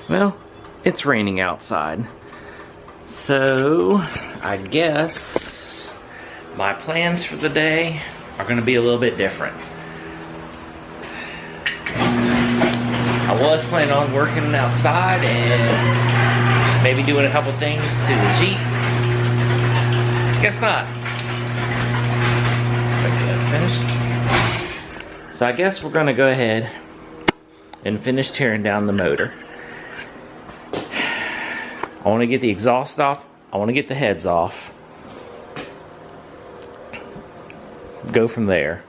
Well, it's raining outside, so I guess my plans for the day are going to be a little bit different. I was planning on working outside and maybe doing a couple things to the Jeep. Guess not. Finished. So I guess we're going to go ahead and finish tearing down the motor. I want to get the exhaust off. I want to get the heads off. Go from there.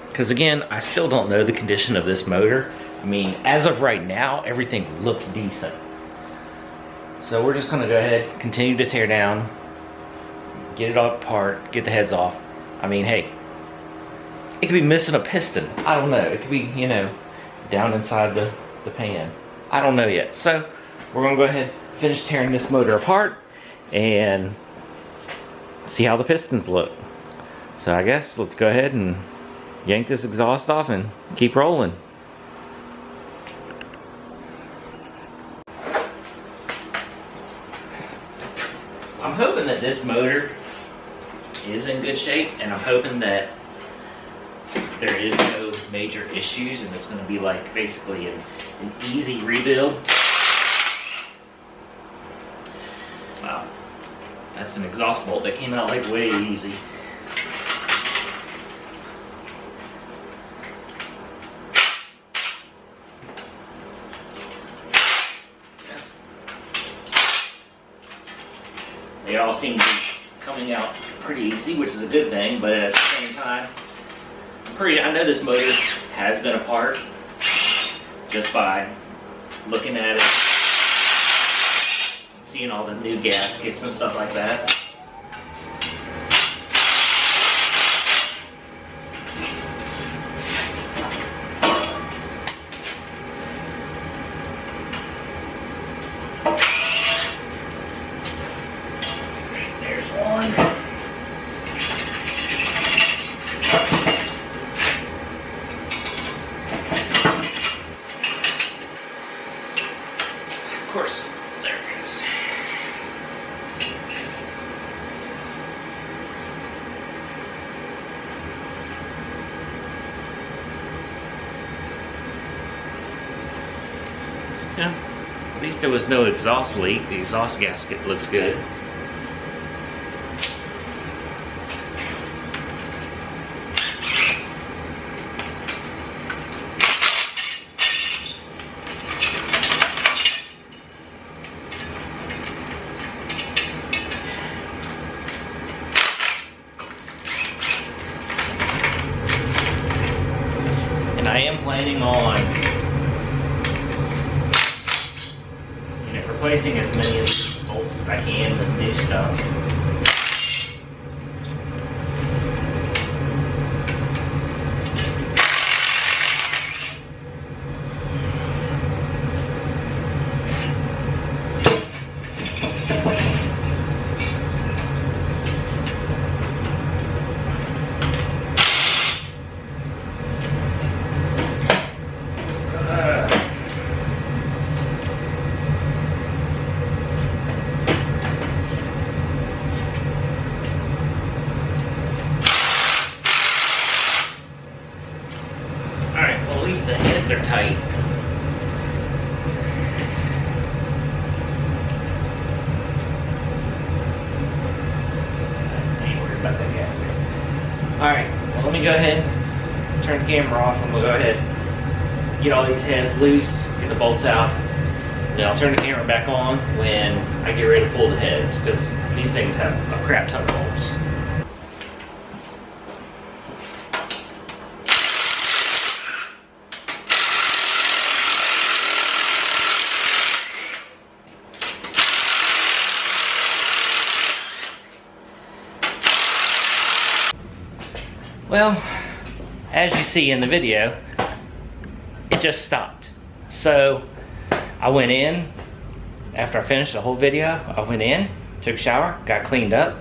Because again, I still don't know the condition of this motor. I mean, as of right now, everything looks decent. So we're just going to go ahead, continue to tear down, get it all apart, get the heads off. I mean, hey, it could be missing a piston. I don't know. It could be, you know, down inside the pan. I don't know yet. So we're going to go ahead, finish tearing this motor apart and see how the pistons look. So I guess let's go ahead and yank this exhaust off and keep rolling. I'm hoping that this motor is in good shape, and I'm hoping that there is no major issues and it's going to be like basically an easy rebuild. Wow, that's an exhaust bolt that came out like way easy. They all seem to be coming out pretty easy, which is a good thing, but at the same time, I know this motor has been apart just by looking at it, seeing all the new gaskets and stuff like that. Of course, there it goes. Yeah, at least there was no exhaust leak. The exhaust gasket looks good. I am planning on, you know, replacing as many of these bolts as I can with new stuff. The heads are tight. I ain't worried about that gasket. Alright, well, let me go ahead, turn the camera off, and we'll go ahead, get all these heads loose, get the bolts out. Then I'll turn the camera back on when I get ready to pull the heads, because these things have a crap ton of bolts. Well, as you see in the video, it just stopped. So I went in, after I finished the whole video, I went in, took a shower, got cleaned up,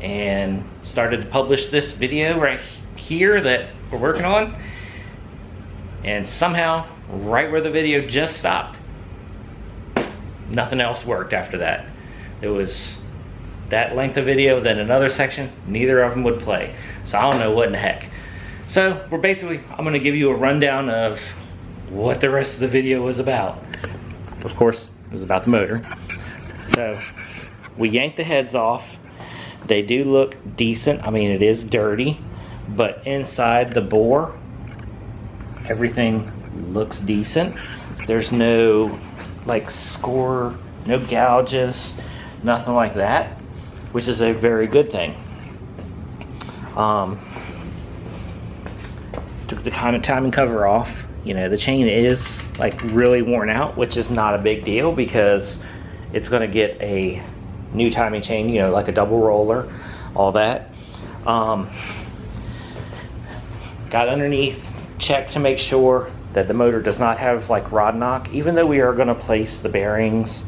and started to publish this video right here that we're working on. And somehow, right where the video just stopped, nothing else worked after that. It was that length of video, then another section, neither of them would play. So I don't know what in the heck. So we're basically, I'm gonna give you a rundown of what the rest of the video was about. Of course, it was about the motor. So we yanked the heads off. They do look decent. I mean, it is dirty, but inside the bore, everything looks decent. There's no like score, no gouges, nothing like that, which is a very good thing. Took the kind of timing cover off. You know, the chain is like really worn out, which is not a big deal because it's gonna get a new timing chain, you know, like a double roller, all that. Got underneath, checked to make sure that the motor does not have like rod knock, even though we are gonna place the bearings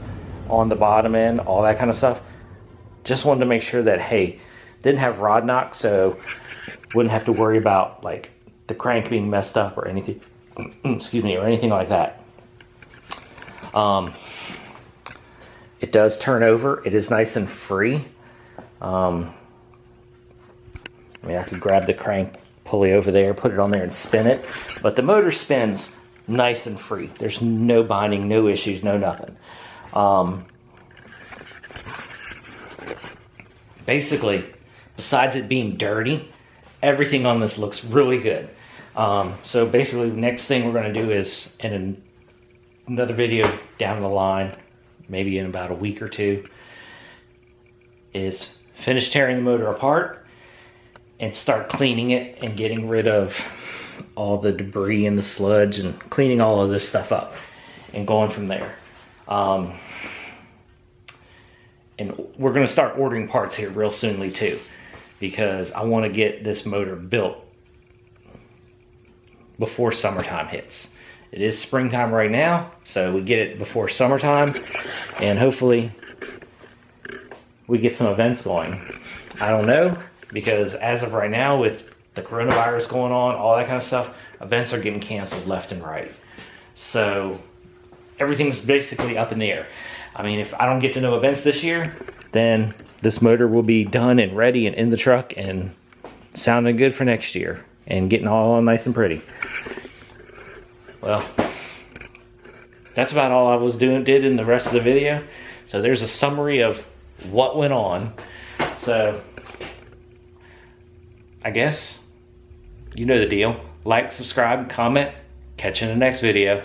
on the bottom end, all that kind of stuff. Just wanted to make sure that, hey, didn't have rod knock, so wouldn't have to worry about like the crank being messed up or anything, excuse me, or anything like that. It does turn over. It is nice and free. I mean, I could grab the crank pulley over there, put it on there and spin it, but the motor spins nice and free. There's no binding, no issues, no nothing. Basically, besides it being dirty, everything on this looks really good. So basically, the next thing we're going to do is, in another video down the line, maybe in about a week or two, is finish tearing the motor apart and start cleaning it and getting rid of all the debris and the sludge and cleaning all of this stuff up and going from there. And we're going to start ordering parts here real soonly too, because I want to get this motor built before summertime hits. It is springtime right now, so we get it before summertime, and hopefully we get some events going. I don't know, because as of right now, with the coronavirus going on, all that kind of stuff, events are getting canceled left and right. So everything's basically up in the air. I mean, if I don't get to no events this year, then this motor will be done and ready and in the truck and sounding good for next year and getting all nice and pretty. Well, that's about all I did in the rest of the video. So there's a summary of what went on. So I guess you know the deal. Like, subscribe, comment. Catch you in the next video.